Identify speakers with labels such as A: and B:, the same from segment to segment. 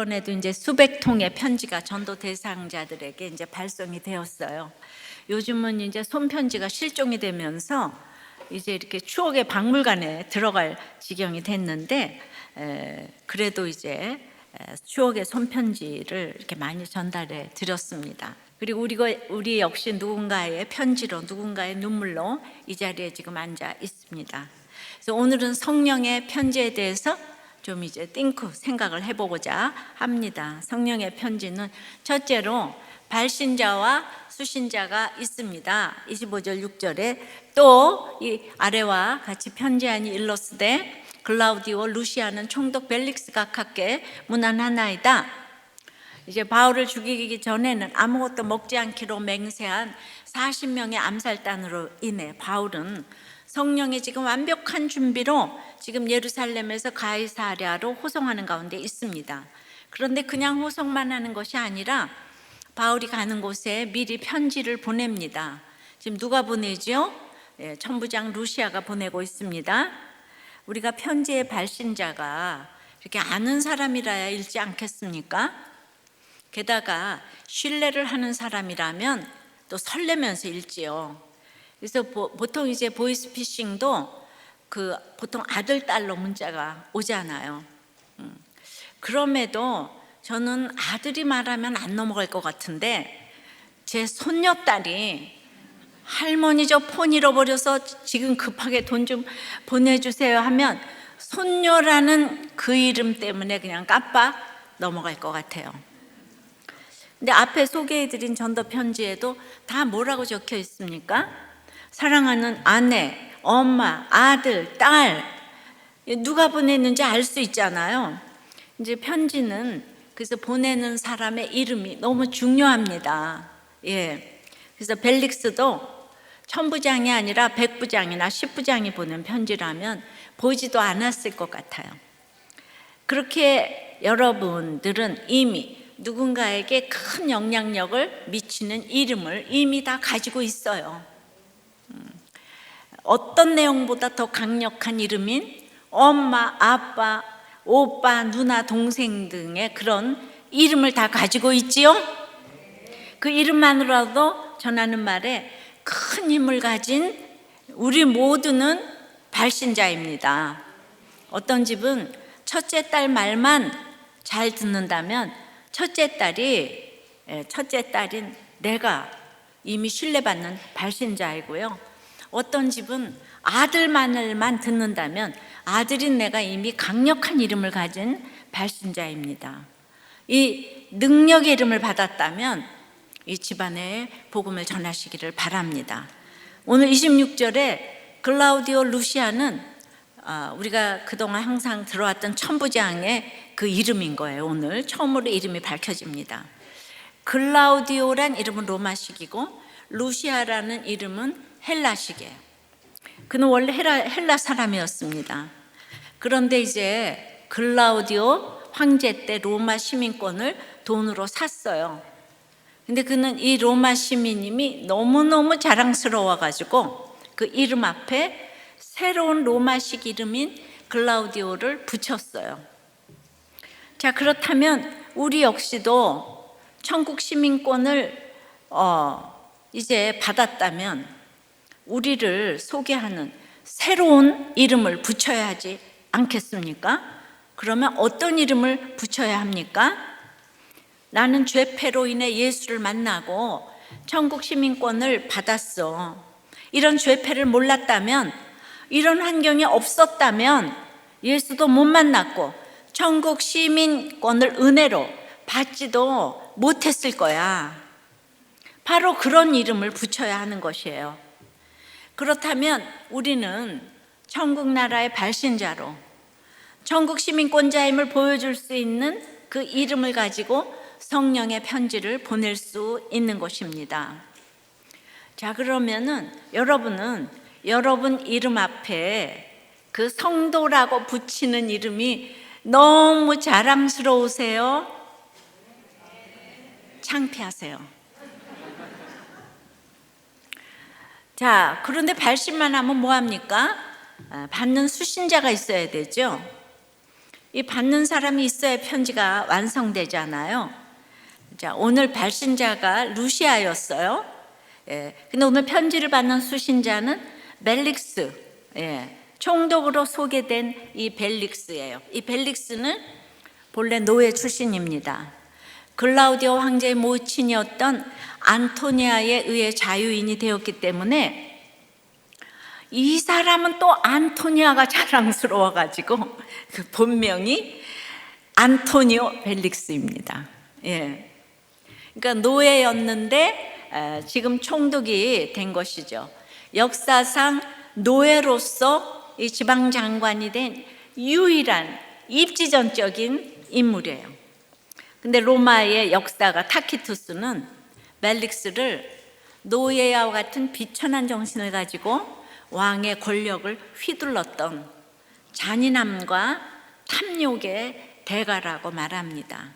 A: 이번에도 이제 수백 통의 편지가 전도 대상자들에게 이제 발송이 되었어요. 요즘은 이제 손편지가 실종이 되면서 이제 이렇게 추억의 박물관에 들어갈 지경이 됐는데, 그래도 이제 추억의 손편지를 이렇게 많이 전달해 드렸습니다. 그리고 우리 역시 누군가의 편지로, 누군가의 눈물로 이 자리에 지금 앉아 있습니다. 그래서 오늘은 성령의 편지에 대해서 좀 이제 생각을 해보고자 합니다. 성령의 편지는 첫째로 발신자와 수신자가 있습니다. 25절 6절에 또 이 아래와 같이 편지하니 일러스되 글라우디오 루시아는 총독 벨릭스 각하께 문안하나이다. 이제 바울을 죽이기 전에는 아무것도 먹지 않기로 맹세한 40명의 암살단으로 인해 바울은 성령의 지금 완벽한 준비로 지금 예루살렘에서 가이사랴로 호송하는 가운데 있습니다. 그런데 그냥 호송만 하는 것이 아니라 바울이 가는 곳에 미리 편지를 보냅니다. 지금 누가 보내죠? 천부장 루시아가 보내고 있습니다. 우리가 편지의 발신자가 이렇게 아는 사람이라야 읽지 않겠습니까? 게다가 신뢰를 하는 사람이라면 또 설레면서 읽지요. 그래서 보통 이제 보이스피싱도 보통 아들, 딸로 문자가 오잖아요. 그럼에도 저는 아들이 말하면 안 넘어갈 것 같은데 제 손녀딸이 할머니 저 폰 잃어버려서 지금 급하게 돈 좀 보내주세요 하면 손녀라는 그 이름 때문에 그냥 깜빡 넘어갈 것 같아요. 근데 앞에 소개해드린 전도 편지에도 다 뭐라고 적혀 있습니까? 사랑하는 아내, 엄마, 아들, 딸, 누가 보냈는지 알 수 있잖아요. 이제 편지는 그래서 보내는 사람의 이름이 너무 중요합니다. 그래서 벨릭스도 천부장이 아니라 백부장이나 십부장이 보낸 편지라면 보지도 않았을 것 같아요. 그렇게 여러분들은 이미 누군가에게 큰 영향력을 미치는 이름을 이미 다 가지고 있어요. 어떤 내용보다 더 강력한 이름인 엄마, 아빠, 오빠, 누나, 동생 등의 그런 이름을 다 가지고 있지요. 그 이름만으로도 전하는 말에 큰 힘을 가진 우리 모두는 발신자입니다. 어떤 집은 첫째 딸 말만 잘 듣는다면 첫째 딸인 내가 이미 신뢰받는 발신자이고요. 어떤 집은 아들 말만 듣는다면 아들인 내가 이미 강력한 이름을 가진 발신자입니다. 이 능력의 이름을 받았다면 이 집안에 복음을 전하시기를 바랍니다. 오늘 26절에 글라우디오 루시아는 우리가 그동안 항상 들어왔던 천부장의 그 이름인 거예요. 오늘 처음으로 이름이 밝혀집니다. 글라우디오란 이름은 로마식이고 루시아라는 이름은 헬라식이에요. 그는 원래 헬라 사람이었습니다. 그런데 이제 글라우디오 황제 때 로마 시민권을 돈으로 샀어요. 근데 그는 이 로마 시민님이 너무너무 자랑스러워가지고 그 이름 앞에 새로운 로마식 이름인 글라우디오를 붙였어요. 자, 그렇다면 우리 역시도 천국 시민권을 이제 받았다면 우리를 소개하는 새로운 이름을 붙여야 하지 않겠습니까? 그러면 어떤 이름을 붙여야 합니까? 나는 죄패로 인해 예수를 만나고 천국 시민권을 받았어. 이런 죄패를 몰랐다면, 이런 환경이 없었다면 예수도 못 만났고 천국 시민권을 은혜로 받지도 못했을 거야. 바로 그런 이름을 붙여야 하는 것이에요. 그렇다면 우리는 천국 나라의 발신자로 천국 시민권자임을 보여줄 수 있는 그 이름을 가지고 성령의 편지를 보낼 수 있는 것입니다. 자, 그러면은 여러분은 여러분 이름 앞에 그 성도라고 붙이는 이름이 너무 자랑스러우세요? 창피하세요? 자, 그런데 발신만 하면 뭐합니까? 받는 수신자가 있어야 되죠. 이 받는 사람이 있어야 편지가 완성되잖아요. 자, 오늘 발신자가 루시아였어요. 근데 오늘 편지를 받는 수신자는 벨릭스, 총독으로 소개된 이 벨릭스예요. 이 벨릭스는 본래 노예 출신입니다. 글라우디오 황제의 모친이었던 안토니아에 의해 자유인이 되었기 때문에 이 사람은 또 안토니아가 자랑스러워가지고 그 본명이 안토니오 벨릭스입니다. 그러니까 노예였는데 지금 총독이 된 것이죠. 역사상 노예로서 이 지방장관이 된 유일한 입지전적인 인물이에요. 근데 로마의 역사가 타키투스는 벨릭스를 노예와 같은 비천한 정신을 가지고 왕의 권력을 휘둘렀던 잔인함과 탐욕의 대가라고 말합니다.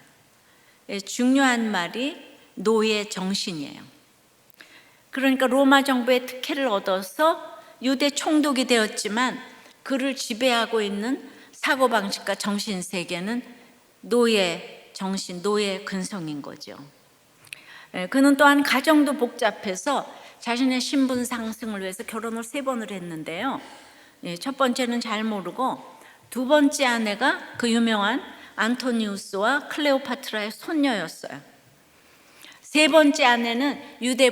A: 중요한 말이 노예 정신이에요. 그러니까 로마 정부의 특혜를 얻어서 유대 총독이 되었지만 그를 지배하고 있는 사고방식과 정신세계는 노예 정신, 노예 근성인 거죠. 그는 또한 가정도 복잡해서 자신의 신분 상승을 위해서 결혼을 3번을 했는데요. 첫 번째는 잘 모르고 두 번째 아내가 그 유명한 안토니우스와 클레오파트라의 손녀였어요. 세 번째 아내는 유대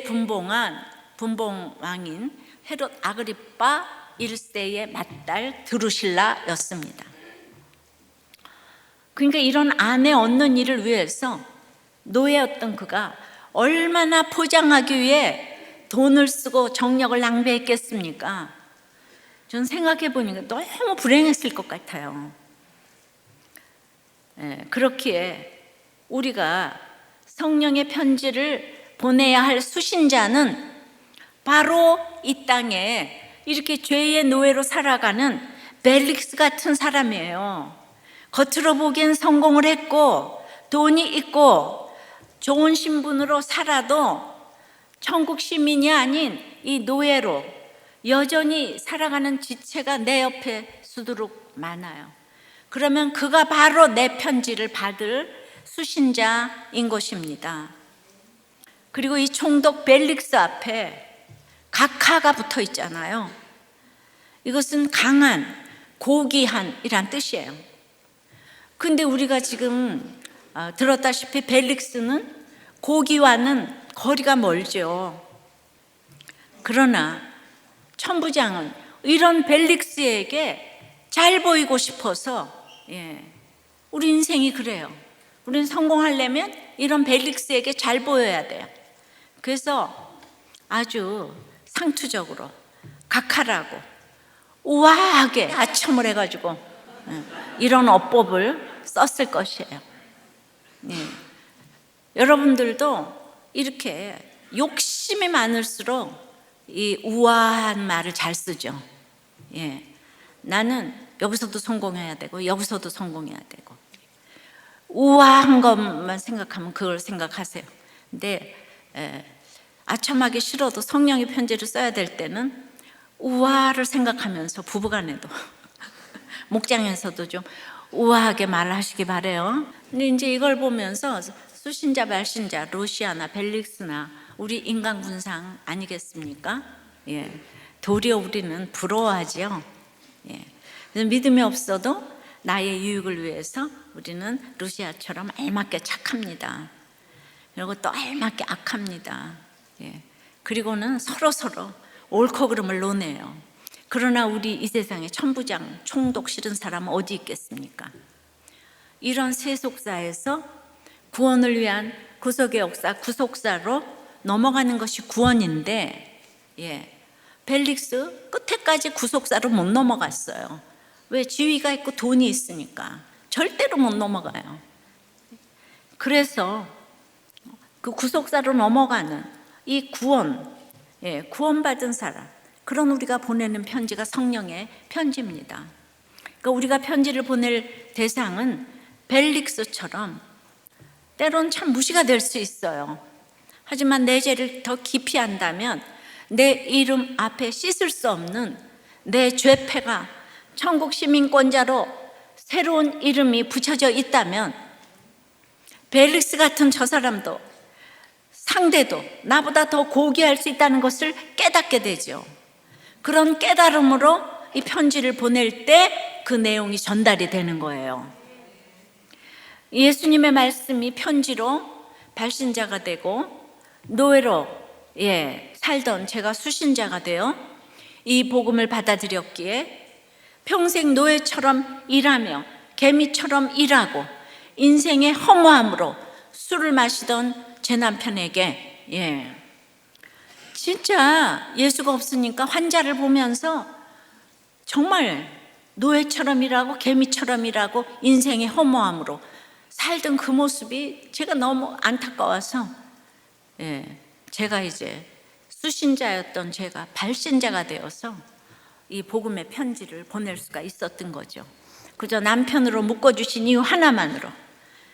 A: 분봉왕인 헤롯 아그리파 1세의 맏딸 드루실라였습니다. 그러니까 이런 아내 얻는 일을 위해서 노예였던 그가 얼마나 포장하기 위해 돈을 쓰고 정력을 낭비했겠습니까? 저는 생각해 보니까 너무 불행했을 것 같아요. 그렇기에 우리가 성령의 편지를 보내야 할 수신자는 바로 이 땅에 이렇게 죄의 노예로 살아가는 벨릭스 같은 사람이에요. 겉으로 보기엔 성공을 했고 돈이 있고 좋은 신분으로 살아도 천국 시민이 아닌 이 노예로 여전히 살아가는 지체가 내 옆에 수두룩 많아요. 그러면 그가 바로 내 편지를 받을 수신자인 것입니다. 그리고 이 총독 벨릭스 앞에 각하가 붙어 있잖아요. 이것은 강한, 고귀한이란 뜻이에요. 근데 우리가 지금 들었다시피 벨릭스는 고기와는 거리가 멀죠. 그러나 천부장은 이런 벨릭스에게 잘 보이고 싶어서 우리 인생이 그래요. 우리는 성공하려면 이런 벨릭스에게 잘 보여야 돼요. 그래서 아주 상투적으로 각하라고 우아하게 아첨을 해가지고 이런 어법을 썼을 것이에요. 여러분들도 이렇게 욕심이 많을수록 이 우아한 말을 잘 쓰죠. 나는 여기서도 성공해야 되고 여기서도 성공해야 되고 우아한 것만 생각하면 그걸 생각하세요. 근데 아첨하기 싫어도 성령의 편지를 써야 될 때는 우아를 생각하면서 부부간에도 목장에서도 좀 우아하게 말을 하시기 바래요. 근데 이제 이걸 보면서 수신자, 발신자, 루시아나 벨릭스나 우리 인간 군상 아니겠습니까? 도리어 우리는 부러워하지요. 믿음이 없어도 나의 유익을 위해서 우리는 루시아처럼 알맞게 착합니다. 그리고 또 알맞게 악합니다. 그리고는 서로 옳고 그름을 논해요. 그러나 우리 이 세상에 천부장, 총독 싫은 사람은 어디 있겠습니까? 이런 세속사에서 구원을 위한 구속의 역사, 구속사로 넘어가는 것이 구원인데 벨릭스 끝에까지 구속사로 못 넘어갔어요. 왜? 지위가 있고 돈이 있으니까 절대로 못 넘어가요. 그래서 그 구속사로 넘어가는 이 구원받은 사람, 그런 우리가 보내는 편지가 성령의 편지입니다. 그러니까 우리가 편지를 보낼 대상은 벨릭스처럼 때론 참 무시가 될 수 있어요. 하지만 내 죄를 더 깊이 안다면 내 이름 앞에 씻을 수 없는 내 죄패가 천국 시민권자로 새로운 이름이 붙여져 있다면 벨릭스 같은 저 사람도 상대도 나보다 더 고귀할 수 있다는 것을 깨닫게 되죠. 그런 깨달음으로 이 편지를 보낼 때 그 내용이 전달이 되는 거예요. 예수님의 말씀이 편지로 발신자가 되고 노예로 살던 제가 수신자가 되어 이 복음을 받아들였기에 평생 노예처럼 일하며 개미처럼 일하고 인생의 허무함으로 술을 마시던 제 남편에게 진짜 예수가 없으니까 환자를 보면서 정말 노예처럼 일하고 개미처럼 일하고 인생의 허무함으로 살던 그 모습이 제가 너무 안타까워서 제가 이제 수신자였던 제가 발신자가 되어서 이 복음의 편지를 보낼 수가 있었던 거죠. 그저 남편으로 묶어주신 이유 하나만으로,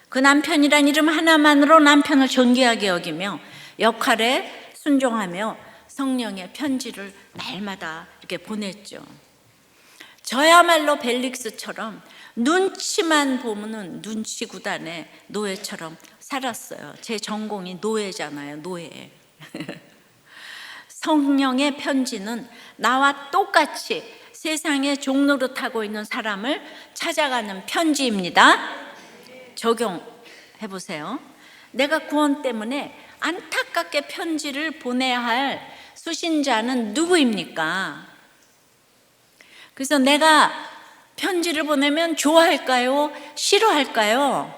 A: 그 남편이란 이름 하나만으로 남편을 존귀하게 여기며 역할에 순종하며 성령의 편지를 날마다 이렇게 보냈죠. 저야말로 벨릭스처럼 눈치만 보면은 눈치 구단의 노예처럼 살았어요. 제 전공이 노예잖아요. 노예. 성령의 편지는 나와 똑같이 세상에 종로를 타고 있는 사람을 찾아가는 편지입니다. 적용해 보세요. 내가 구원 때문에 안타깝게 편지를 보내야 할 수신자는 누구입니까? 그래서 내가 편지를 보내면 좋아할까요? 싫어할까요?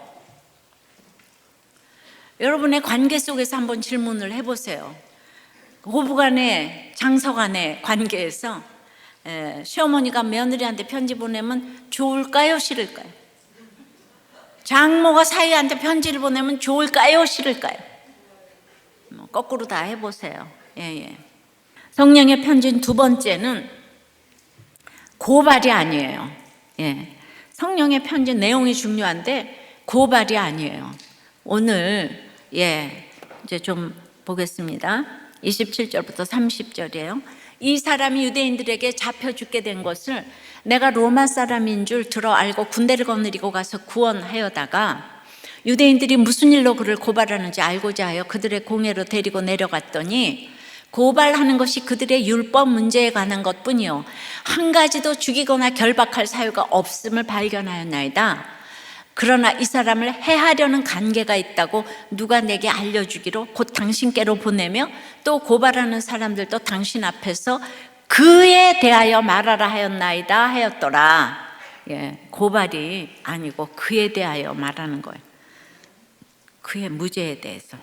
A: 여러분의 관계 속에서 한번 질문을 해보세요. 고부간의 장서간의 관계에서 시어머니가 며느리한테 편지 보내면 좋을까요? 싫을까요? 장모가 사위한테 편지를 보내면 좋을까요? 싫을까요? 거꾸로 다 해보세요. 성령의 편지는 두 번째는 고발이 아니에요. 성령의 편지 내용이 중요한데 고발이 아니에요. 오늘 이제 좀 보겠습니다. 27절부터 30절이에요. 이 사람이 유대인들에게 잡혀 죽게 된 것을 내가 로마 사람인 줄 들어 알고 군대를 거느리고 가서 구원하여다가 유대인들이 무슨 일로 그를 고발하는지 알고자 하여 그들의 공회로 데리고 내려갔더니 고발하는 것이 그들의 율법 문제에 관한 것뿐이요 한 가지도 죽이거나 결박할 사유가 없음을 발견하였나이다. 그러나 이 사람을 해하려는 관계가 있다고 누가 내게 알려주기로 곧 당신께로 보내며 또 고발하는 사람들도 당신 앞에서 그에 대하여 말하라 하였나이다 하였더라. 고발이 아니고 그에 대하여 말하는 거예요. 그의 무죄에 대해서.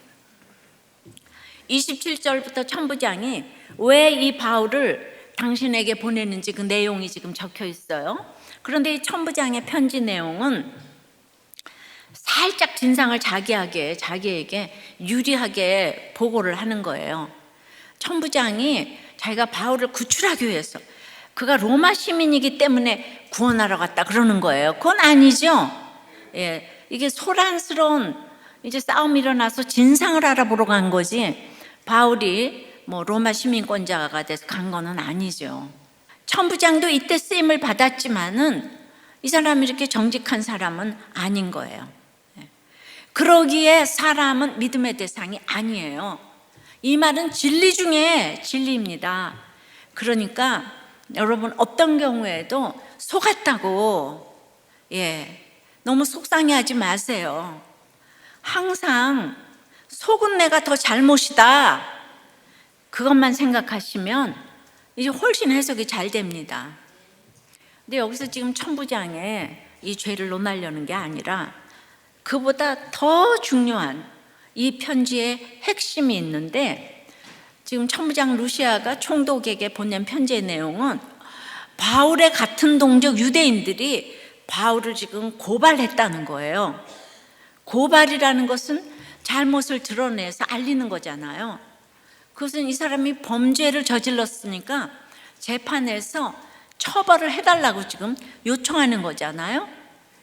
A: 27절부터 천부장이 왜 이 바울을 당신에게 보내는지 그 내용이 지금 적혀 있어요. 그런데 이 천부장의 편지 내용은 살짝 진상을 자기에게 유리하게 보고를 하는 거예요. 천부장이 자기가 바울을 구출하기 위해서 그가 로마 시민이기 때문에 구원하러 갔다 그러는 거예요. 그건 아니죠. 이게 소란스러운 이제 싸움이 일어나서 진상을 알아보러 간 거지 바울이 로마 시민권자가 돼서 간 거는 아니죠. 천부장도 이때 쓰임을 받았지만은 이 사람이 이렇게 정직한 사람은 아닌 거예요. 그러기에 사람은 믿음의 대상이 아니에요. 이 말은 진리 중에 진리입니다. 그러니까 여러분 어떤 경우에도 속았다고 너무 속상해하지 마세요. 항상 속은 내가 더 잘못이다 그것만 생각하시면 이제 훨씬 해석이 잘 됩니다. 근데 여기서 지금 천부장의 이 죄를 논하려는 게 아니라 그보다 더 중요한 이 편지의 핵심이 있는데 지금 천부장 루시아가 총독에게 보낸 편지의 내용은 바울의 같은 동족 유대인들이 바울을 지금 고발했다는 거예요. 고발이라는 것은 잘못을 드러내서 알리는 거잖아요. 그것은 이 사람이 범죄를 저질렀으니까 재판에서 처벌을 해달라고 지금 요청하는 거잖아요.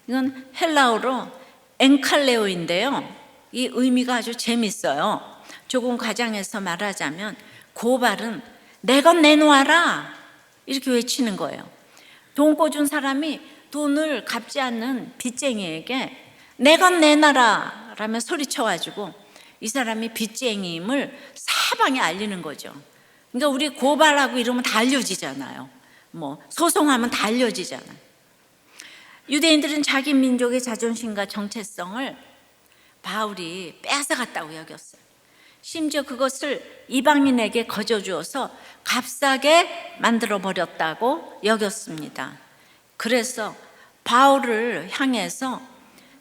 A: 이건 헬라어로 엔칼레오인데요. 이 의미가 아주 재밌어요. 조금 과장해서 말하자면 고발은 내 것 내놓아라 이렇게 외치는 거예요. 돈 꿔준 사람이 돈을 갚지 않는 빚쟁이에게 내 것 내놔라 라며 소리쳐가지고 이 사람이 빚쟁이임을 사방에 알리는 거죠. 그러니까 우리 고발하고 이러면 다 알려지잖아요. 뭐 소송하면 다 알려지잖아요. 유대인들은 자기 민족의 자존심과 정체성을 바울이 뺏어갔다고 여겼어요. 심지어 그것을 이방인에게 거저주어서 값싸게 만들어 버렸다고 여겼습니다. 그래서 바울을 향해서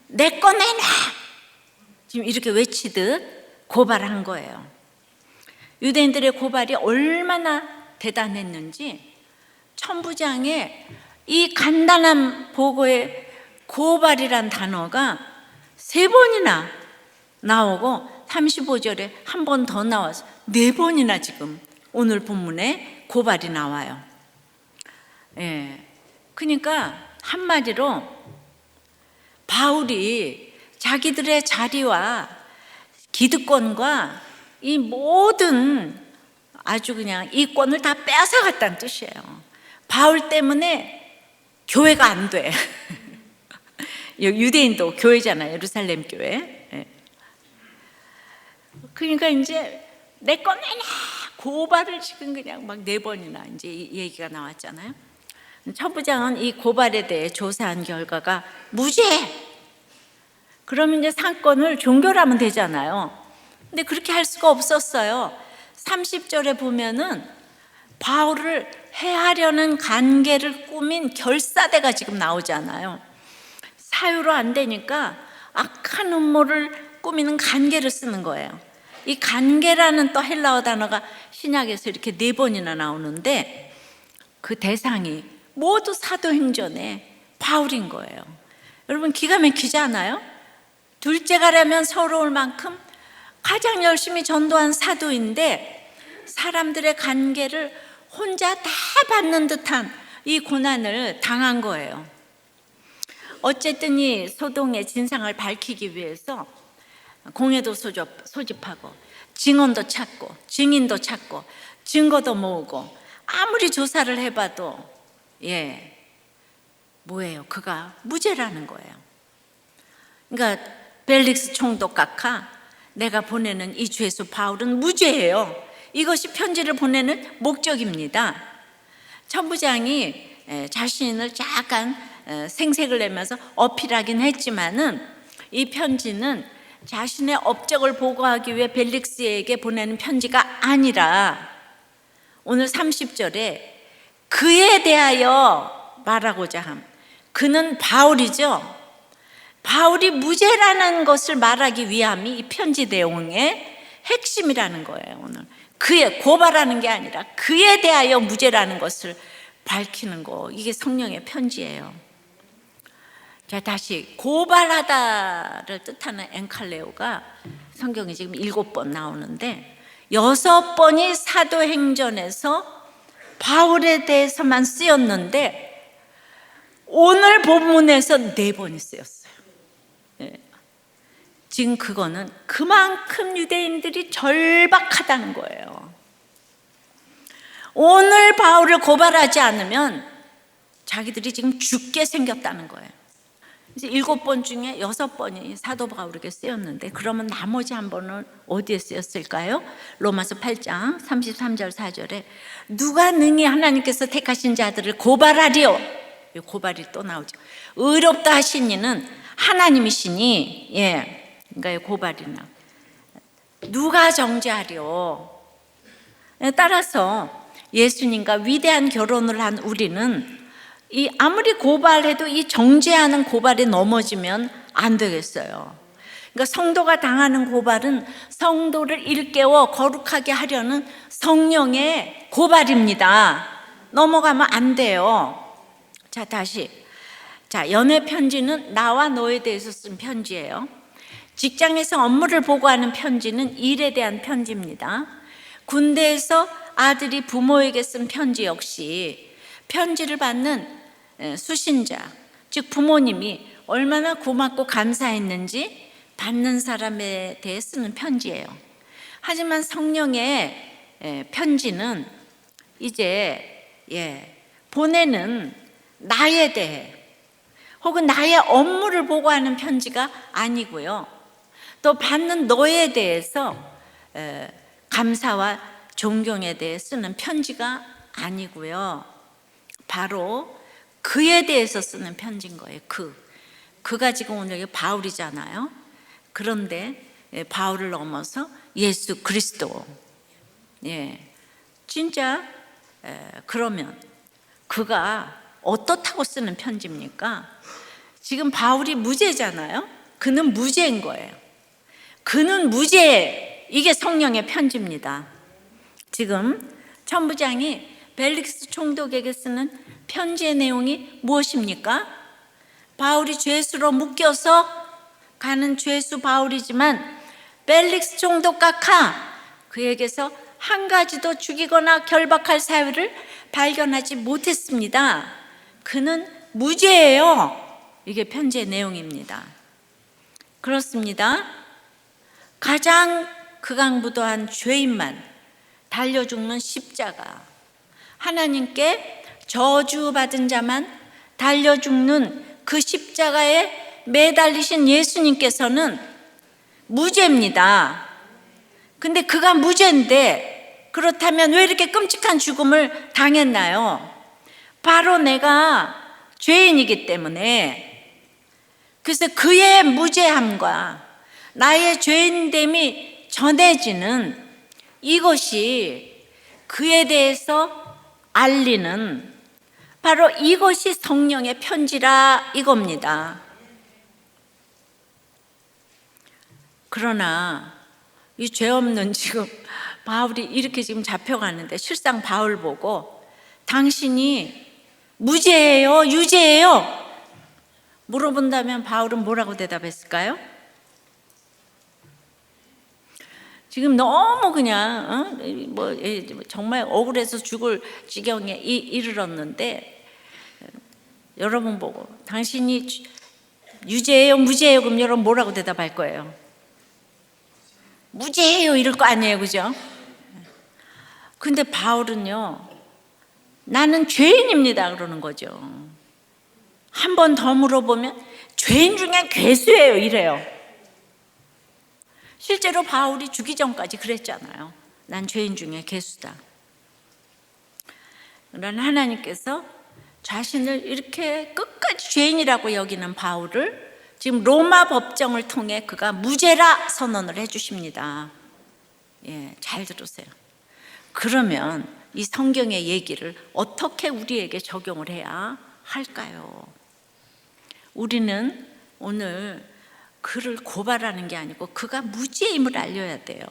A: 내 거 내놔! 지금 이렇게 외치듯 고발한 거예요. 유대인들의 고발이 얼마나 대단했는지 천부장의 이 간단한 보고에 고발이란 단어가 3번이나 나오고 35절에 한 번 더 나와서 4번이나 지금 오늘 본문에 고발이 나와요. 예. 그러니까 한마디로 바울이 자기들의 자리와 기득권과 이 모든 아주 그냥 이권을 다 뺏어갔다는 뜻이에요. 바울 때문에 교회가 안 돼. 유대인도 교회잖아요. 예루살렘 교회. 그러니까 이제 내 거 내놔 고발을 지금 그냥 막 4번이나 이제 이 얘기가 나왔잖아요. 천부장은 이 고발에 대해 조사한 결과가 무죄. 그러면 이제 상권을 종결하면 되잖아요. 근데 그렇게 할 수가 없었어요. 30절에 보면은 바울을 해하려는 관계를 꾸민 결사대가 지금 나오잖아요. 사유로 안 되니까 악한 음모를 꾸미는 관계를 쓰는 거예요. 이 관계라는 또 헬라어 단어가 신약에서 이렇게 4번이나 나오는데 그 대상이 모두 사도행전의 바울인 거예요. 여러분 기가 막히지 않아요? 둘째 가라면 서러울 만큼 가장 열심히 전도한 사도인데 사람들의 관계를 혼자 다 받는 듯한 이 고난을 당한 거예요. 어쨌든 이 소동의 진상을 밝히기 위해서 공회도 소집하고 증언도 찾고 증인도 찾고 증거도 모으고 아무리 조사를 해봐도 뭐예요? 그가 무죄라는 거예요. 그러니까 벨릭스 총독 각하 내가 보내는 이 죄수 바울은 무죄예요. 이것이 편지를 보내는 목적입니다. 천부장이 자신을 약간 생색을 내면서 어필하긴 했지만은 이 편지는 자신의 업적을 보고하기 위해 벨릭스에게 보내는 편지가 아니라 오늘 30절에 그에 대하여 말하고자 함. 그는 바울이죠. 바울이 무죄라는 것을 말하기 위함이 이 편지 내용의 핵심이라는 거예요. 오늘 그의 고발하는 게 아니라 그에 대하여 무죄라는 것을 밝히는 거, 이게 성령의 편지예요. 자, 다시 고발하다를 뜻하는 엔칼레오가 성경에 지금 7번 나오는데 6번이 사도행전에서 바울에 대해서만 쓰였는데 오늘 본문에서 4번이 쓰였어요. 지금 그거는 그만큼 유대인들이 절박하다는 거예요. 오늘 바울을 고발하지 않으면 자기들이 지금 죽게 생겼다는 거예요. 이제 7번 중에 6번이 사도 바울에게 쓰였는데 그러면 나머지 한 번은 어디에 쓰였을까요? 로마서 8장 33절 4절에 누가 능히 하나님께서 택하신 자들을 고발하리요? 고발이 또 나오죠. 의롭다 하신 이는 하나님이시니 그러니까 고발이나 누가 정죄하리요? 따라서 예수님과 위대한 결혼을 한 우리는 이 아무리 고발해도 이 정죄하는 고발에 넘어지면 안 되겠어요. 그러니까 성도가 당하는 고발은 성도를 일깨워 거룩하게 하려는 성령의 고발입니다. 넘어가면 안 돼요. 자, 다시. 자, 연애 편지는 나와 너에 대해서 쓴 편지예요. 직장에서 업무를 보고하는 편지는 일에 대한 편지입니다. 군대에서 아들이 부모에게 쓴 편지 역시 편지를 받는 수신자, 즉 부모님이 얼마나 고맙고 감사했는지 받는 사람에 대해 쓰는 편지예요. 하지만 성령의 편지는 이제 보내는 나에 대해 혹은 나의 업무를 보고하는 편지가 아니고요. 또 받는 너에 대해서 감사와 존경에 대해 쓰는 편지가 아니고요. 바로 그에 대해서 쓰는 편지인 거예요. 그가 지금 오늘 바울이잖아요. 그런데 바울을 넘어서 예수 그리스도. 진짜 그러면 그가 어떻다고 쓰는 편지입니까? 지금 바울이 무죄잖아요. 그는 무죄인 거예요. 그는 무죄. 이게 성령의 편지입니다. 지금 천부장이 벨릭스 총독에게 쓰는 편지의 내용이 무엇입니까? 바울이 죄수로 묶여서 가는 죄수 바울이지만 벨릭스 총독 각하 그에게서 한 가지도 죽이거나 결박할 사유를 발견하지 못했습니다. 그는 무죄예요. 이게 편지의 내용입니다. 그렇습니다. 가장 극악무도한 죄인만 달려 죽는 십자가, 하나님께 저주받은 자만 달려 죽는 그 십자가에 매달리신 예수님께서는 무죄입니다. 근데 그가 무죄인데 그렇다면 왜 이렇게 끔찍한 죽음을 당했나요? 바로 내가 죄인이기 때문에. 그래서 그의 무죄함과 나의 죄인됨이 전해지는 이것이 그에 대해서 알리는 바로 이것이 성령의 편지라 이겁니다. 그러나 이 죄 없는 지금 바울이 이렇게 지금 잡혀가는데 실상 바울 보고 당신이 무죄예요? 유죄예요? 물어본다면 바울은 뭐라고 대답했을까요? 지금 너무 그냥 정말 억울해서 죽을 지경에 이르렀는데 여러분 보고 당신이 유죄예요? 무죄예요? 그럼 여러분 뭐라고 대답할 거예요? 무죄예요 이럴 거 아니에요, 그죠? 근데 바울은요, 나는 죄인입니다 그러는 거죠. 한 번 더 물어보면 죄인 중에 괴수예요 이래요. 실제로 바울이 죽기 전까지 그랬잖아요. 난 죄인 중에 괴수다. 그러나 하나님께서 자신을 이렇게 끝까지 죄인이라고 여기는 바울을 지금 로마 법정을 통해 그가 무죄라 선언을 해주십니다. 잘 들으세요. 그러면 이 성경의 얘기를 어떻게 우리에게 적용을 해야 할까요? 우리는 오늘 그를 고발하는 게 아니고 그가 무죄임을 알려야 돼요.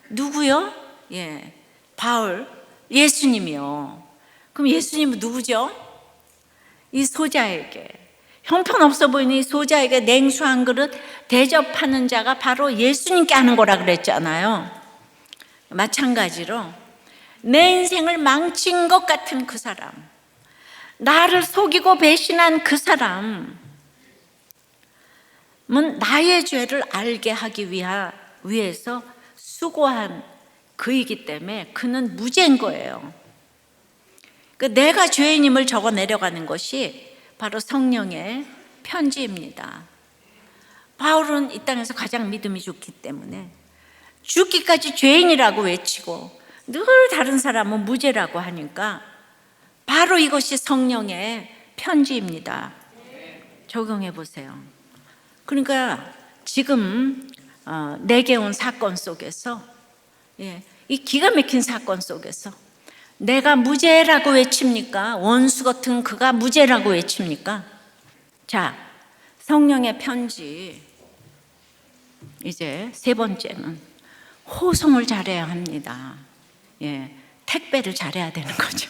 A: 누구요? 바울, 예수님이요. 그럼 예수님은 누구죠? 이 소자에게, 형편없어 보이는 이 소자에게 냉수 한 그릇 대접하는 자가 바로 예수님께 하는 거라 그랬잖아요. 마찬가지로 내 인생을 망친 것 같은 그 사람, 나를 속이고 배신한 그 사람은 나의 죄를 알게 하기 위해서 수고한 그이기 때문에 그는 무죄인 거예요. 내가 죄인임을 적어 내려가는 것이 바로 성령의 편지입니다. 바울은 이 땅에서 가장 믿음이 좋기 때문에 죽기까지 죄인이라고 외치고 늘 다른 사람은 무죄라고 하니까 바로 이것이 성령의 편지입니다. 적용해 보세요. 그러니까 지금 내게 온 사건 속에서, 이 기가 막힌 사건 속에서 내가 무죄라고 외칩니까? 원수 같은 그가 무죄라고 외칩니까? 자, 성령의 편지 이제 세 번째는 호송을 잘해야 합니다. 택배를 잘해야 되는 거죠.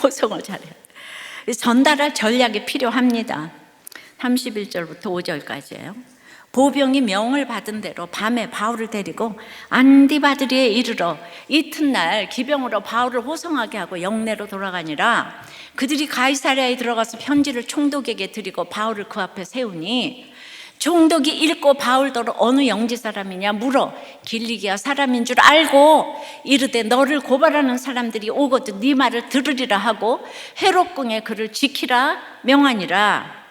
A: 호송을 잘해야 돼요. 전달할 전략이 필요합니다. 31절부터 5절까지예요. 보병이 명을 받은 대로 밤에 바울을 데리고 안디바드리에 이르러 이튿날 기병으로 바울을 호송하게 하고 영내로 돌아가니라. 그들이 가이사랴에 들어가서 편지를 총독에게 드리고 바울을 그 앞에 세우니 총독이 읽고 바울더러 어느 영지 사람이냐 물어 길리기아 사람인 줄 알고 이르되 너를 고발하는 사람들이 오거든 네 말을 들으리라 하고 헤롯궁에 그를 지키라 명하니라.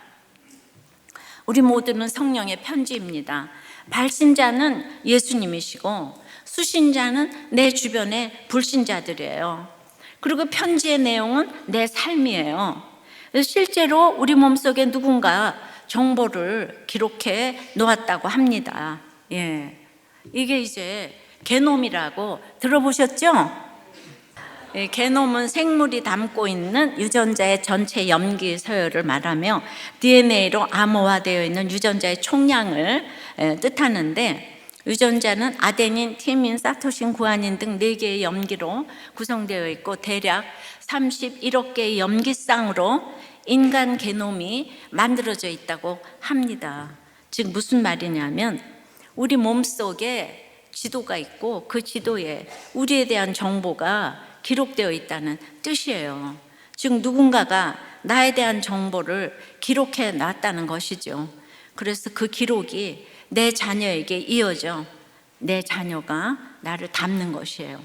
A: 우리 모두는 성령의 편지입니다. 발신자는 예수님이시고 수신자는 내 주변의 불신자들이에요. 그리고 편지의 내용은 내 삶이에요. 실제로 우리 몸속에 누군가 정보를 기록해 놓았다고 합니다. 예. 이게 이제 게놈이라고 들어보셨죠? 예, 게놈은 생물이 담고 있는 유전자의 전체 염기 서열을 말하며 DNA로 암호화되어 있는 유전자의 총량을 뜻하는데, 유전자는 아데닌, 티민, 사토신, 구아닌 등 4개의 염기로 구성되어 있고 대략 31억 개의 염기쌍으로 인간 게놈이 만들어져 있다고 합니다. 즉 무슨 말이냐면 우리 몸속에 지도가 있고 그 지도에 우리에 대한 정보가 기록되어 있다는 뜻이에요. 즉 누군가가 나에 대한 정보를 기록해 놨다는 것이죠. 그래서 그 기록이 내 자녀에게 이어져 내 자녀가 나를 닮는 것이에요.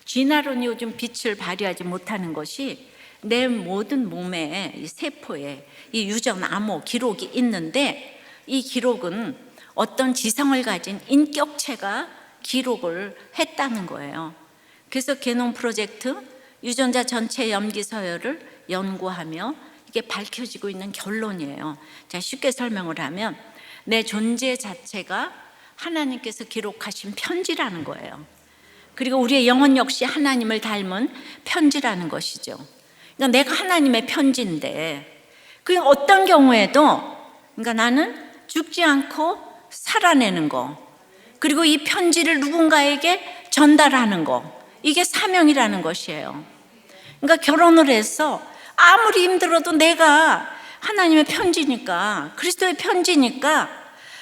A: 진화론이 요즘 빛을 발휘하지 못하는 것이 내 모든 몸에 이 세포에 이 유전 암호 기록이 있는데, 이 기록은 어떤 지성을 가진 인격체가 기록을 했다는 거예요. 그래서 게놈 프로젝트, 유전자 전체 염기 서열을 연구하며 이게 밝혀지고 있는 결론이에요. 자, 쉽게 설명을 하면 내 존재 자체가 하나님께서 기록하신 편지라는 거예요. 그리고 우리의 영혼 역시 하나님을 닮은 편지라는 것이죠. 그러니까 내가 하나님의 편지인데, 그 어떤 경우에도, 그러니까 나는 죽지 않고 살아내는 거, 그리고 이 편지를 누군가에게 전달하는 거, 이게 사명이라는 것이에요. 그러니까 결혼을 해서 아무리 힘들어도 내가 하나님의 편지니까, 그리스도의 편지니까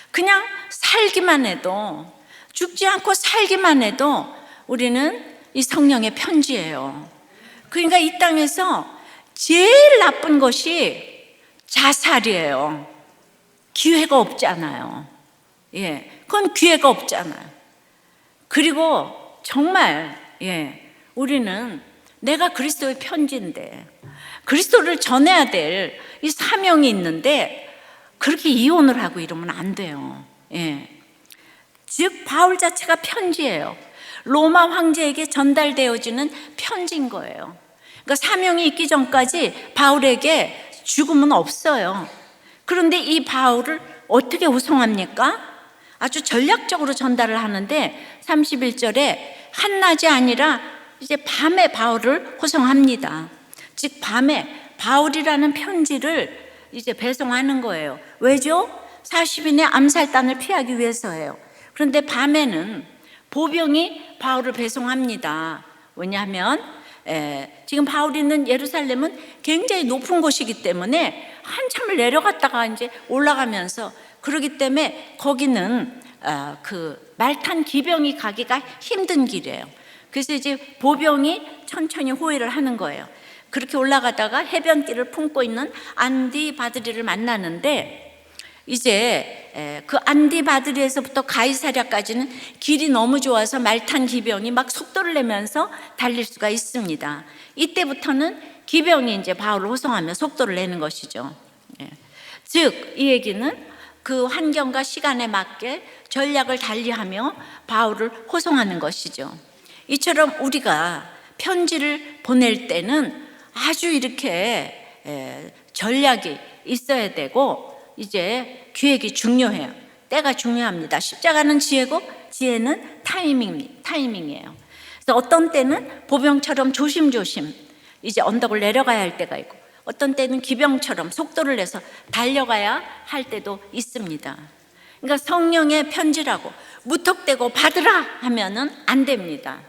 A: 그냥 살기만 해도, 죽지 않고 살기만 해도 우리는 이 성령의 편지예요. 그러니까 이 땅에서 제일 나쁜 것이 자살이에요. 기회가 없잖아요. 예, 그건 기회가 없잖아요. 그리고 정말 우리는 내가 그리스도의 편지인데 그리스도를 전해야 될 이 사명이 있는데 그렇게 이혼을 하고 이러면 안 돼요. 즉 바울 자체가 편지예요. 로마 황제에게 전달되어지는 편지인 거예요. 그러니까 사명이 있기 전까지 바울에게 죽음은 없어요. 그런데 이 바울을 어떻게 호송합니까? 아주 전략적으로 전달을 하는데 31절에 한낮이 아니라 이제 밤에 바울을 호송합니다. 즉 밤에 바울이라는 편지를 이제 배송하는 거예요. 왜죠? 40인의 암살단을 피하기 위해서예요. 그런데 밤에는 보병이 바울을 배송합니다. 왜냐하면 지금 바울이 있는 예루살렘은 굉장히 높은 곳이기 때문에 한참을 내려갔다가 이제 올라가면서, 그러기 때문에 거기는 그 말탄 기병이 가기가 힘든 길이에요. 그래서 이제 보병이 천천히 호위를 하는 거예요. 그렇게 올라가다가 해변길을 품고 있는 안디바드리를 만나는데, 이제 그 안디바드리에서부터 가이사랴까지는 길이 너무 좋아서 말탄 기병이 막 속도를 내면서 달릴 수가 있습니다. 이때부터는 기병이 이제 바울을 호송하며 속도를 내는 것이죠. 즉 이 얘기는 그 환경과 시간에 맞게 전략을 달리하며 바울을 호송하는 것이죠. 이처럼 우리가 편지를 보낼 때는 아주 이렇게 전략이 있어야 되고, 이제 기획이 중요해요. 때가 중요합니다. 십자가는 지혜고 지혜는 타이밍이에요. 그래서 어떤 때는 보병처럼 조심조심 이제 언덕을 내려가야 할 때가 있고, 어떤 때는 기병처럼 속도를 내서 달려가야 할 때도 있습니다. 그러니까 성령의 편지라고 무턱대고 받으라 하면은 안 됩니다.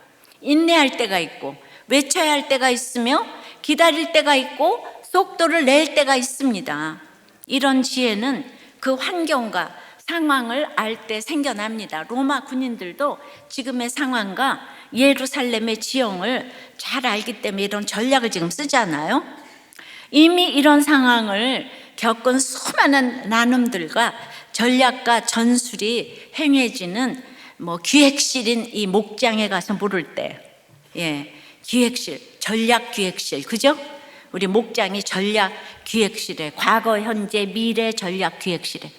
A: 인내할 때가 있고 외쳐야 할 때가 있으며 기다릴 때가 있고 속도를 낼 때가 있습니다. 이런 지혜는 그 환경과 상황을 알 때 생겨납니다. 로마 군인들도 지금의 상황과 예루살렘의 지형을 잘 알기 때문에 이런 전략을 지금 쓰잖아요. 이미 이런 상황을 겪은 수많은 나눔들과 전략과 전술이 행해지는 기획실인 이 목장에 가서 물을 때, 기획실, 전략 기획실, 그죠? 우리 목장이 전략 기획실에, 과거, 현재, 미래 전략 기획실에.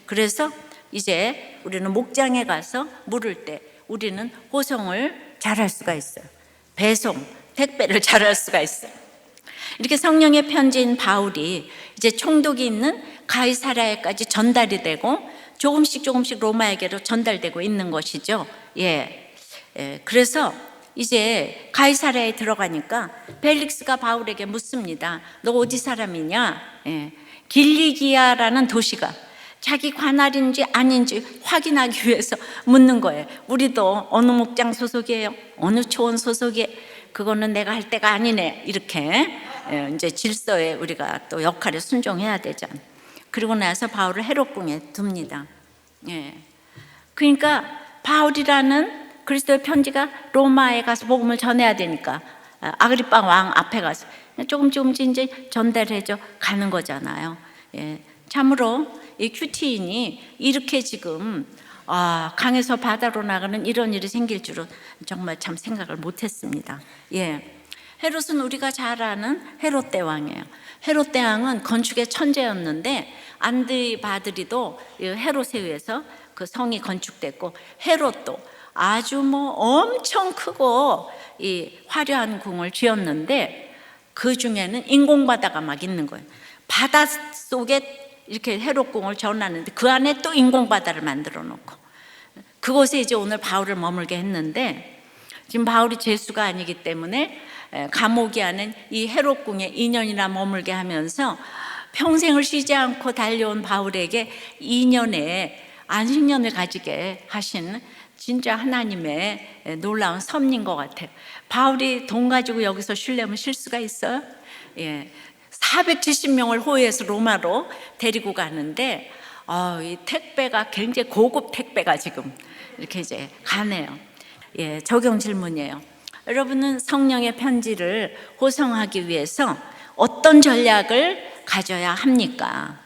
A: 그래서 이제 우리는 목장에 가서 물을 때 우리는 호송을 잘할 수가 있어요. 배송, 택배를 잘할 수가 있어요. 이렇게 성령의 편지인 바울이 이제 총독이 있는 가이사랴에까지 전달이 되고 조금씩 로마에게로 전달되고 있는 것이죠. 그래서 이제 가이사랴에 들어가니까 벨릭스가 바울에게 묻습니다. 너 어디 사람이냐? 길리기아라는 도시가 자기 관할인지 아닌지 확인하기 위해서 묻는 거예요. 우리도 어느 목장 소속이에요? 어느 초원 소속이에요? 그거는 내가 할 때가 아니네. 이렇게 이제 질서에 우리가 또 역할에 순종해야 되잖아. 그리고 나서 바울을 헤롯궁에 둡니다. 그러니까 바울이라는 그리스도의 편지가 로마에 가서 복음을 전해야 되니까 아그리빠 왕 앞에 가서 조금씩 이제 전달해져 가는 거잖아요. 참으로 이 큐티인이 이렇게 지금 강에서 바다로 나가는 이런 일이 생길 줄은 정말 참 생각을 못했습니다. 헤롯은 우리가 잘 아는 헤롯 대왕이에요. 헤롯 대왕은 건축의 천재였는데 안드바드리도 헤롯에 의해서 그 성이 건축됐고, 헤롯도 아주 엄청 크고 이 화려한 궁을 지었는데 그 중에는 인공바다가 막 있는 거예요. 바다 속에 이렇게 헤롯궁을 지어놨는데 그 안에 또 인공바다를 만들어 놓고, 그곳에 이제 오늘 바울을 머물게 했는데, 지금 바울이 죄수가 아니기 때문에 감옥이 아닌 이 헤롯궁에 2년이나 머물게 하면서 평생을 쉬지 않고 달려온 바울에게 2년의 안식년을 가지게 하신 진짜 하나님의 놀라운 섭리인 것 같아요. 바울이 돈 가지고 여기서 쉬려면 쉴 수가 있어요? 470명을 호위해서 로마로 데리고 가는데 이 택배가 굉장히 고급 택배가 지금 이렇게 이제 가네요. 적용 질문이에요. 여러분은 성령의 편지를 호송하기 위해서 어떤 전략을 가져야 합니까?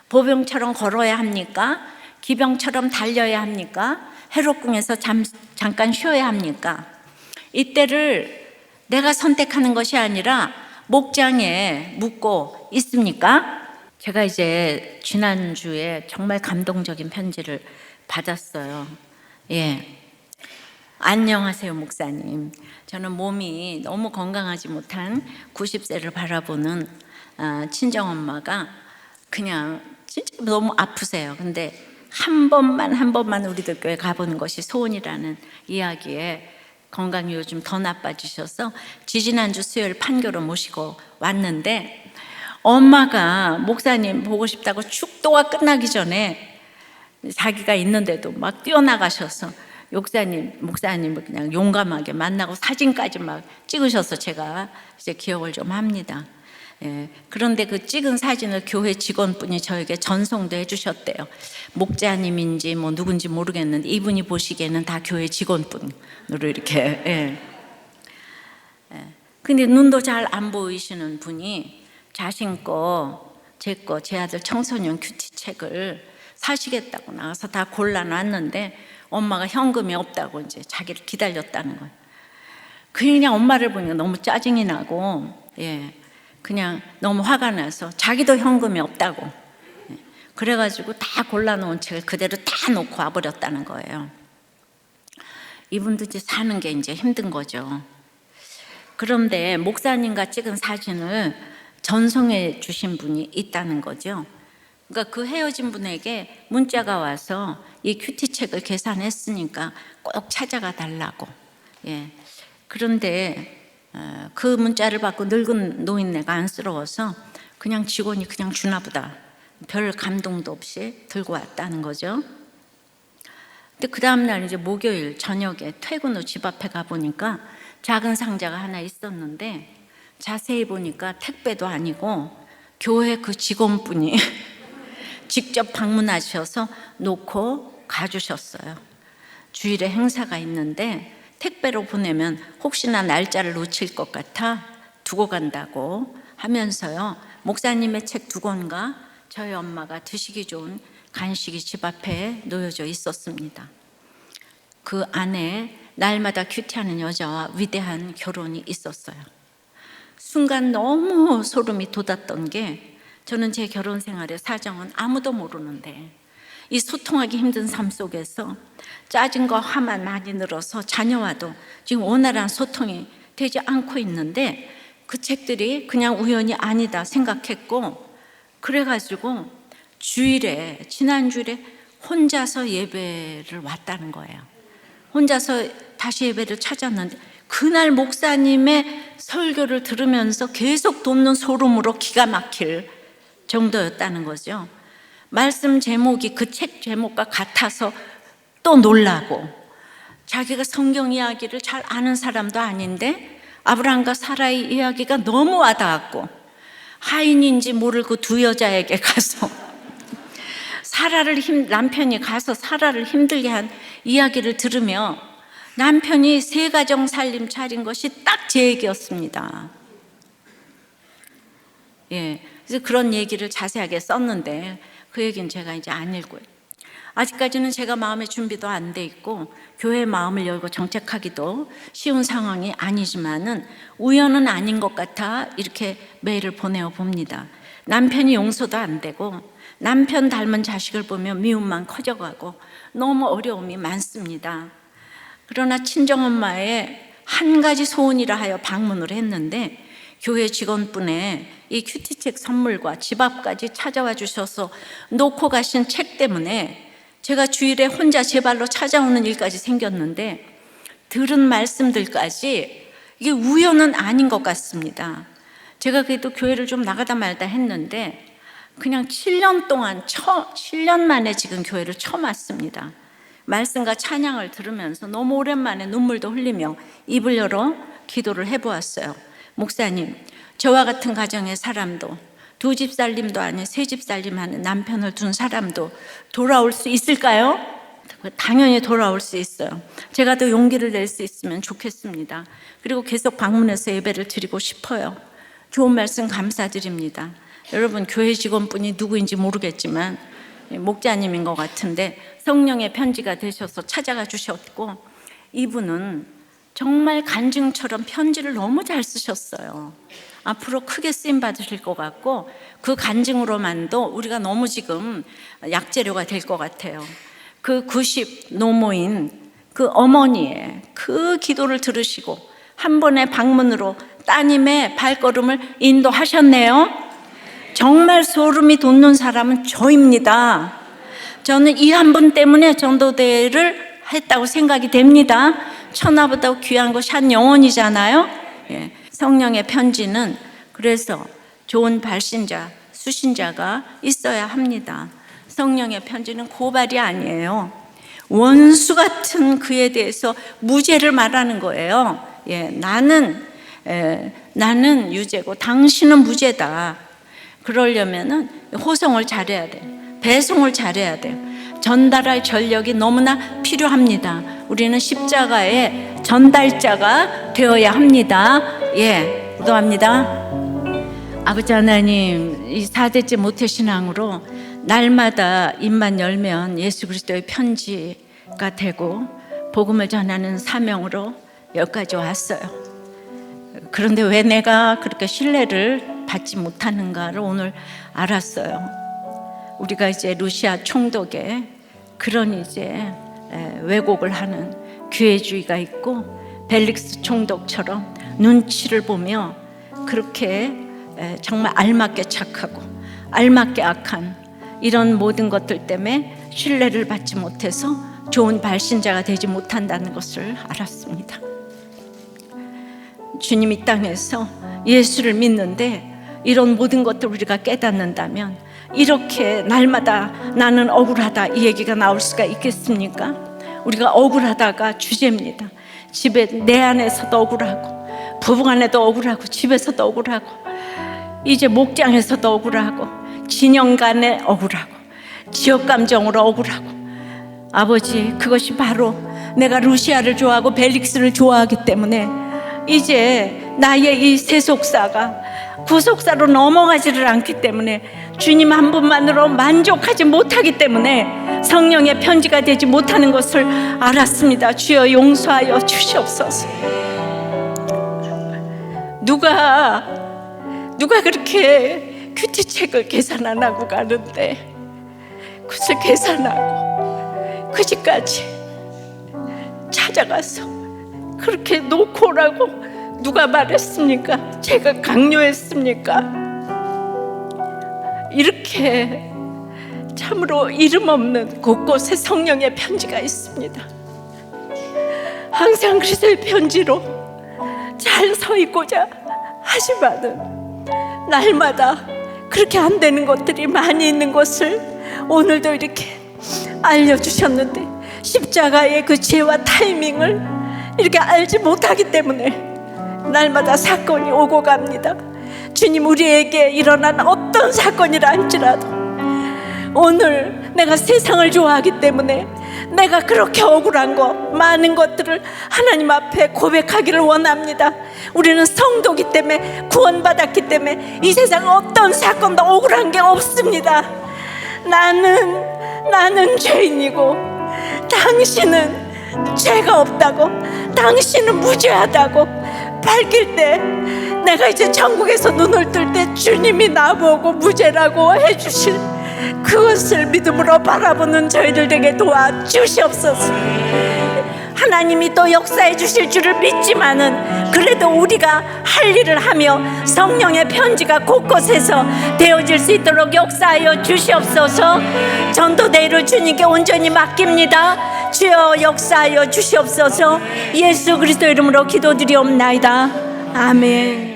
A: 보병처럼 걸어야 합니까? 기병처럼 달려야 합니까? 헤롯궁에서 잠깐 쉬어야 합니까? 이때를 내가 선택하는 것이 아니라 목장에 묻고 있습니까? 제가 이제 지난주에 정말 감동적인 편지를 받았어요. 안녕하세요, 목사님. 저는 몸이 너무 건강하지 못한 90세를 바라보는 친정엄마가 그냥 진짜 너무 아프세요. 근데 한 번만 우리들 교회 가보는 것이 소원이라는 이야기에 건강이 요즘 더 나빠지셔서 지지난주 수요일 판교로 모시고 왔는데, 엄마가 목사님 보고 싶다고 축도가 끝나기 전에 자기가 있는데도 막 뛰어나가셔서 목사님을 그냥 용감하게 만나고 사진까지 막 찍으셔서 제가 이제 기억을 좀 합니다. 그런데 그 찍은 사진을 교회 직원분이 저에게 전송도 해주셨대요. 목자님인지 누군지 모르겠는데 이분이 보시기에는 다 교회 직원분으로 이렇게. 근데 눈도 잘 안 보이시는 분이 자신 거, 제 아들 청소년 큐티 책을 사시겠다고 나가서 다 골라놨는데 엄마가 현금이 없다고 이제 자기를 기다렸다는 거예요. 그냥 엄마를 보니까 너무 짜증이 나고, 그냥 너무 화가 나서 자기도 현금이 없다고, 그래가지고 다 골라놓은 책을 그대로 다 놓고 와버렸다는 거예요. 이분도 이제 사는 게 이제 힘든 거죠. 그런데 목사님과 찍은 사진을 전송해 주신 분이 있다는 거죠. 그러니까 그 헤어진 분에게 문자가 와서 이 큐티 책을 계산했으니까 꼭 찾아가 달라고. 그런데 그 문자를 받고 늙은 노인네가 안쓰러워서 그냥 직원이 그냥 주나 보다, 별 감동도 없이 들고 왔다는 거죠. 근데 그 다음날 이제 목요일 저녁에 퇴근 후 집 앞에 가보니까 작은 상자가 하나 있었는데, 자세히 보니까 택배도 아니고 교회 그 직원분이 직접 방문하셔서 놓고 가주셨어요. 주일에 행사가 있는데 택배로 보내면 혹시나 날짜를 놓칠 것 같아 두고 간다고 하면서요, 목사님의 책 2권과 저희 엄마가 드시기 좋은 간식이 집 앞에 놓여져 있었습니다. 그 안에 날마다 큐티하는 여자와 위대한 결혼이 있었어요. 순간 너무 소름이 돋았던 게, 저는 제 결혼 생활의 사정은 아무도 모르는데 이 소통하기 힘든 삶 속에서 짜증과 화만 많이 늘어서 자녀와도 지금 원활한 소통이 되지 않고 있는데, 그 책들이 그냥 우연이 아니다 생각했고, 그래가지고 지난 주일에 혼자서 예배를 왔다는 거예요. 혼자서 다시 예배를 찾았는데, 그날 목사님의 설교를 들으면서 계속 돋는 소름으로 기가 막힐 정도였다는 거죠. 말씀 제목이 그 책 제목과 같아서 또 놀라고, 자기가 성경 이야기를 잘 아는 사람도 아닌데 아브라함과 사라의 이야기가 너무 와닿았고, 하인인지 모를 그 두 여자에게 가서 남편이 가서 사라를 힘들게 한 이야기를 들으며 남편이 새 가정 살림 차린 것이 딱 제 얘기였습니다. 그래서 그런 얘기를 자세하게 썼는데 그 얘기는 제가 이제 안 읽고요. 아직까지는 제가 마음의 준비도 안 돼 있고 교회의 마음을 열고 정책하기도 쉬운 상황이 아니지만은 우연은 아닌 것 같아 이렇게 메일을 보내어 봅니다. 남편이 용서도 안 되고, 남편 닮은 자식을 보면 미움만 커져가고 너무 어려움이 많습니다. 그러나 친정엄마의 한 가지 소원이라 하여 방문을 했는데, 교회 직원분의 이 큐티책 선물과 집 앞까지 찾아와 주셔서 놓고 가신 책 때문에 제가 주일에 혼자 제 발로 찾아오는 일까지 생겼는데, 들은 말씀들까지 이게 우연은 아닌 것 같습니다. 제가 그래도 교회를 좀 나가다 말다 했는데 그냥 7년 만에 지금 교회를 처음 왔습니다. 말씀과 찬양을 들으면서 너무 오랜만에 눈물도 흘리며 입을 열어 기도를 해보았어요. 목사님, 저와 같은 가정의 사람도, 두 집 살림도 아닌 세 집 살림하는 남편을 둔 사람도 돌아올 수 있을까요? 당연히 돌아올 수 있어요. 제가 더 용기를 낼 수 있으면 좋겠습니다. 그리고 계속 방문해서 예배를 드리고 싶어요. 좋은 말씀 감사드립니다. 여러분, 교회 직원분이 누구인지 모르겠지만 목자님인 것 같은데 성령의 편지가 되셔서 찾아가 주셨고, 이분은 정말 간증처럼 편지를 너무 잘 쓰셨어요. 앞으로 크게 쓰임 받으실 것 같고, 그 간증으로만도 우리가 너무 지금 약재료가 될 것 같아요. 그 90 노모인 그 어머니의 그 기도를 들으시고 한 번의 방문으로 따님의 발걸음을 인도하셨네요. 정말 소름이 돋는 사람은 저입니다. 저는 이 한 분 때문에 전도대회를 했다고 생각이 됩니다. 천하보다 귀한 것이 한 영혼이잖아요. 성령의 편지는 그래서 좋은 발신자, 수신자가 있어야 합니다. 성령의 편지는 고발이 아니에요. 원수 같은 그에 대해서 무죄를 말하는 거예요. 나는 유죄고 당신은 무죄다. 그러려면은 호송을 잘해야 돼. 배송을 잘해야 돼. 전달할 전력이 너무나 필요합니다. 우리는 십자가의 전달자가 되어야 합니다. 기도합니다. 아버지 하나님, 이 4대째 모태신앙으로 날마다 입만 열면 예수 그리스도의 편지가 되고 복음을 전하는 사명으로 여기까지 왔어요. 그런데 왜 내가 그렇게 신뢰를 받지 못하는가를 오늘 알았어요. 우리가 이제 루시아 총독의 그런 이제 왜곡을 하는 기회주의가 있고, 벨릭스 총독처럼 눈치를 보며 그렇게 정말 알맞게 착하고 알맞게 악한 이런 모든 것들 때문에 신뢰를 받지 못해서 좋은 발신자가 되지 못한다는 것을 알았습니다. 주님, 이 땅에서 예수를 믿는데 이런 모든 것들을 우리가 깨닫는다면 이렇게 날마다 나는 억울하다 이 얘기가 나올 수가 있겠습니까? 우리가 억울하다가 주제입니다. 집에 내 안에서도 억울하고, 부부간에도 억울하고, 집에서도 억울하고, 이제 목장에서도 억울하고, 진영간에 억울하고, 지역감정으로 억울하고. 아버지, 그것이 바로 내가 루시아를 좋아하고 벨릭스를 좋아하기 때문에 이제 나의 이 세속사가 구속사로 넘어가지를 않기 때문에, 주님 한 분만으로 만족하지 못하기 때문에 성령의 편지가 되지 못하는 것을 알았습니다. 주여 용서하여 주시옵소서. 누가 누가 그렇게 큐티책을 계산 안 하고 가는데 그것을 계산하고 그 집까지 찾아가서 그렇게 놓고 오라고 누가 말했습니까? 제가 강요했습니까? 이렇게 참으로 이름 없는 곳곳에 성령의 편지가 있습니다. 항상 그리스도의 편지로 잘 서 있고자 하지만은 날마다 그렇게 안 되는 것들이 많이 있는 것을 오늘도 이렇게 알려주셨는데, 십자가의 그 지혜와 타이밍을 이렇게 알지 못하기 때문에 날마다 사건이 오고 갑니다. 주님, 우리에게 일어난 어떤 사건이라 할지라도 오늘 내가 세상을 좋아하기 때문에 내가 그렇게 억울한 거 많은 것들을 하나님 앞에 고백하기를 원합니다. 우리는 성도기 때문에, 구원받았기 때문에 이 세상 어떤 사건도 억울한 게 없습니다. 나는 죄인이고 당신은 죄가 없다고, 당신은 무죄하다고 밝힐 때, 내가 이제 천국에서 눈을 뜰 때 주님이 나보고 무죄라고 해주실 그것을 믿음으로 바라보는 저희들 되게 도와주시옵소서. 하나님이 또 역사해 주실 줄을 믿지만은 그래도 우리가 할 일을 하며 성령의 편지가 곳곳에서 되어질 수 있도록 역사하여 주시옵소서. 전도대로 주님께 온전히 맡깁니다. 주여 역사하여 주시옵소서. 예수 그리스도 이름으로 기도드리옵나이다. 아멘.